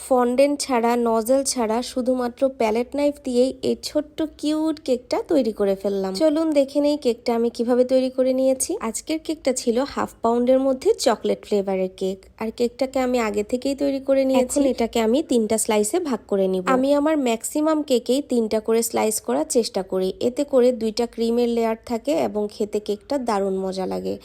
Fondant ছাড়া, nozzle ছাড়া শুধুমাত্র প্যালেট নাইফ দিয়েই এই ছোট্ট কিউট কেকটা তৈরি করে ফেললাম। চলুন দেখে নেই কেকটা আমি কিভাবে তৈরি করে নিয়েছি। আজকের কেকটা ছিল 1/2 পাউন্ডের মধ্যে চকলেট ফ্লেভারের কেক, আর কেকটাকে আমি আগে থেকেই তৈরি করে নিয়েছি। এখন এটাকে আমি 3টা স্লাইসে ভাগ করে নিব। আমি আমার ম্যাক্সিমাম কেকেই 3টা করে স্লাইস করার চেষ্টা করি, এতে করে 2টা ক্রিমের লেয়ার থাকে এবং খেতে কেকটা দারুণ মজা লাগে।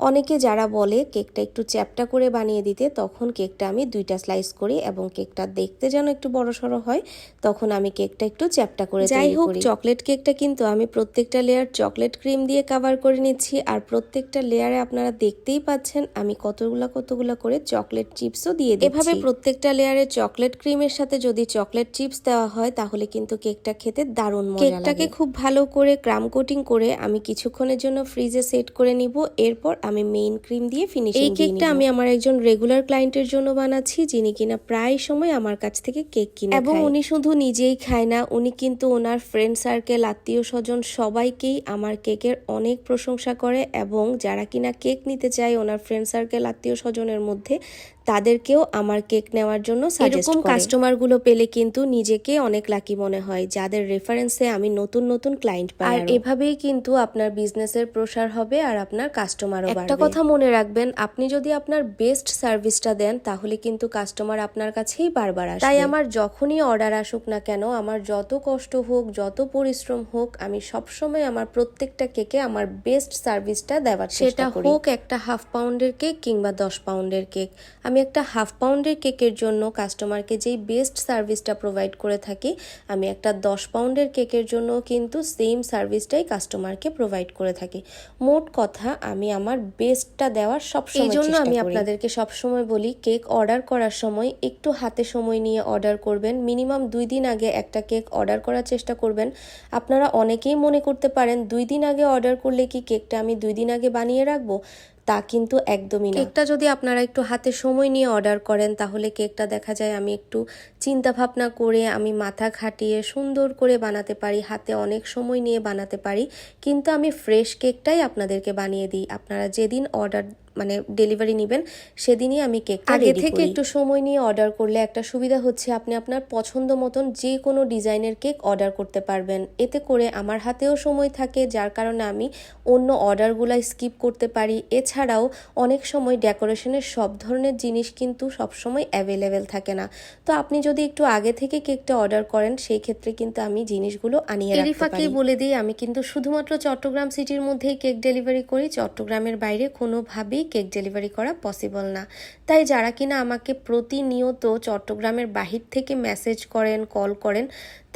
অনেকে যারা বলে কেকটা একটু চ্যাপ্টা করে বানিয়ে দিতে, তখন কেকটা আমি 2টা স্লাইস করি এবং কেকটা দেখতে যেন একটু বড়সড় হয়, তখন আমি কেকটা একটু চ্যাপ্টা করে তৈরি করি। যাই হোক, চকলেট কেকটা কিন্তু আমি প্রত্যেকটা লেয়ার চকলেট ক্রিম দিয়ে কভার করে নিচ্ছি, আর প্রত্যেকটা লেয়ারে আপনারা দেখতেই পাচ্ছেন আমি কতগুলা করে চকলেট চিপসও দিয়ে দিচ্ছি। এভাবে প্রত্যেকটা লেয়ারে চকলেট ক্রিমের সাথে যদি চকলেট চিপস দেওয়া হয় তাহলে কিন্তু কেকটা খেতে দারুণ মজা লাগে। কেকটাকে খুব ভালো করে ক্রাম কোটিং করে আমি কিছুক্ষণের জন্য ফ্রিজে সেট করে নিব। এরপর আমি মেইন ক্রিম দিয়ে ফিনিশিং দিয়ে নিব। এই কেকটা আমি আমার একজন রেগুলার ক্লায়েন্টের জন্য বানাচ্ছি, যিনি কিনা প্রায় সময় আমার কাছ থেকে কেক কিনে খায়। এবং উনি শুধু নিজেই খায় না, উনি কিন্তু ওনার ফ্রেন্ড সার্কেল, আত্মীয় স্বজন সবাইকেই আমার কেকের অনেক প্রশংসা করে, এবং যারা কিনা কেক নিতে চায় ওনার ফ্রেন্ড সার্কেল, আত্মীয় স্বজনের মধ্যে, তাদেরকেও আমার কেক নেওয়ার জন্য সাজেস্ট করে। এরকম কাস্টমারগুলো পেলে কিন্তু নিজেকে অনেক লাকি মনে হয়, যাদের রেফারেন্সে আমি নতুন ক্লায়েন্ট পাই। আর এভাবেই কিন্তু আপনার বিজনেসের প্রসার হবে আর আপনার কাস্টমারও বাড়বে। একটা কথা মনে রাখবেন, আপনি যদি আপনার বেস্ট সার্ভিসটা দেন তাহলে কিন্তু কাস্টমার আপনার কাছেই বারবার আসবে। তাই আমার যখনই অর্ডার আসুক না কেন, আমার যত কষ্ট হোক, যত পরিশ্রম হোক, আমি সবসময় আমার প্রত্যেকটা কেকে আমার বেস্ট সার্ভিসটা দেওয়ার চেষ্টা করি। সেটা হোক একটা 1/2 পাউন্ডের কেক কিংবা 10 পাউন্ডের কেক। আমি একটা 1/2 পাউন্ডের কেকের জন্য কাস্টমারকে যেই বেস্ট সার্ভিসটা প্রোভাইড করে থাকি, আমি একটা 10 পাউন্ডের কেকের জন্য কিন্তু সেম সার্ভিসটাই কাস্টমারকে প্রোভাইড করে থাকি। মোট কথা আমি আমার বেস্টটা দেওয়ার সবসময় চেষ্টা করি। এই জন্য আমি আপনাদেরকে সবসময় বলি, কেক অর্ডার করার সময় একটু হাতে সময় নিয়ে অর্ডার করবেন। মিনিমাম 2 দিন আগে একটা কেক অর্ডার করার চেষ্টা করবেন। আপনারা অনেকেই মনে করতে পারেন 2 দিন আগে অর্ডার করলে কি কেকটা আমি 2 দিন আগে বানিয়ে রাখবো? তা কিন্তু একদমই না। কেকটা যদি আপনারা একটু হাতে সময় নিয়ে অর্ডার করেন তাহলে কেকটা দেখা যায় আমি একটু চিন্তা ভাবনা করে, আমি মাথা খাটিয়ে সুন্দর করে বানাতে পারি, হাতে অনেক সময় নিয়ে বানাতে পারি, কিন্তু আমি ফ্রেশ কেকটাই আপনাদেরকে বানিয়ে দিই। আপনারা যেদিন অর্ডার ডেলিভারি নেবেন সেদিনই আমি কেকটা আগে থেকে একটু সময় নিয়ে অর্ডার করলে একটা সুবিধা হচ্ছে, আপনি আপনার পছন্দ মতন যে কোনো ডিজাইনের কেক অর্ডার করতে পারবেন। এতে করে আমার হাতেও সময় থাকে, যার কারণে আমি অন্য অর্ডারগুলো স্কিপ করতে পারি। এছাড়াও অনেক সময় ডেকোরেশনের সব ধরনের জিনিস কিন্তু সবসময় অ্যাভেলেবেল থাকে না, তো আপনি যদি একটু আগে থেকে কেকটা অর্ডার করেন সেই ক্ষেত্রে কিন্তু আমি জিনিসগুলো আনিয়ে রাখতে পারি। বলে দিই, আমি কিন্তু শুধুমাত্র চট্টগ্রাম সিটির মধ্যেই কেক ডেলিভারি করি, চট্টগ্রামের বাইরে কোনোভাবেই কেক ডেলিভারি করা পসিবল না। তাই যারা কিনা আমাকে প্রতিনিয়ত চট্টগ্রামের বাহির থেকে মেসেজ করেন, কল করেন,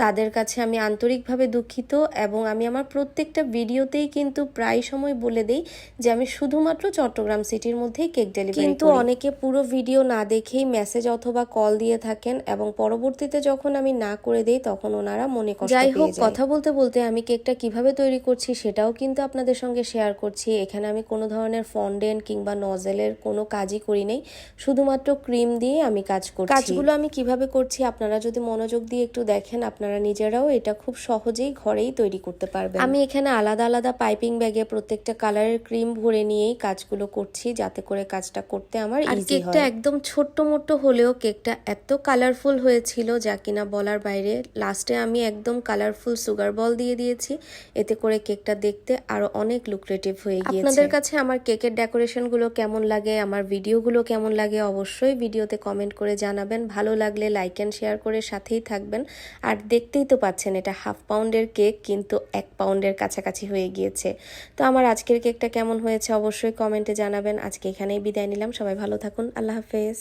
তাদের কাছে আমি আন্তরিকভাবে দুঃখিত, এবং আমি আমার প্রত্যেকটা ভিডিওতেই কিন্তু প্রায় সময় বলে দেই যে আমি শুধুমাত্র চট্টগ্রাম সিটির মধ্যেই কেক ডেলিভারি করি। কিন্তু অনেকে পুরো ভিডিও না দেখেই মেসেজ অথবা কল দিয়ে থাকেন, এবং পরবর্তীতে যখন আমি না করে দেই তখন ওনারা মনে কষ্ট পেয়ে যায়। যাই হোক, কথা বলতে বলতে আমি কেকটা কিভাবে তৈরি করছি সেটাও কিন্তু আপনাদের সঙ্গে শেয়ার করছি। এখানে আমি কোনো ধরনের ফন্ডেন্ট কিংবা নজেলের কোনো কাজই করি নাই, শুধুমাত্র ক্রিম দিয়ে আমি কাজ করছি। কাজগুলো আমি কিভাবে করছি আপনারা যদি মনোযোগ দিয়ে একটু দেখেন, আপনারা নিজেরাও এটা খুব সহজেই ঘরেই তৈরি করতে পারবেন। আমি এখানে আলাদা আলাদা পাইপিং ব্যাগে প্রত্যেকটা কালারের ক্রিম ভরে নিয়েই কাজগুলো করছি, যাতে করে কাজটা করতে আমার ইজি হয়। কেকটা একদম ছোট্ট মোট্ট হলেও কেকটা এত কালারফুল হয়েছিল যা কিনা বলার বাইরে। লাস্টে আমি একদম কালারফুল সুগার বল দিয়ে দিয়েছি, এতে করে কেকটা দেখতে আরো অনেক লুক্রেটিভ হয়ে গিয়েছে। আপনাদের কাছে আমার কেকের ডেকোরেশনগুলো কেমন লাগে, আমার ভিডিওগুলো কেমন লাগে, অবশ্যই ভিডিওতে কমেন্ট করে জানাবেন। ভালো লাগলে লাইক এন্ড শেয়ার করে সাথেই থাকবেন। আর দেখতেই তো পাচ্ছেন এটা 1/2 পাউন্ডের কেক, কিন্তু 1 পাউন্ডের কাছাকাছি হয়ে গিয়েছে। তো আমার আজকের কেকটা কেমন হয়েছে অবশ্যই কমেন্টে জানাবেন। আজকে এখানেই বিদায় নিলাম, সবাই ভালো থাকুন, আল্লাহ হাফেজ।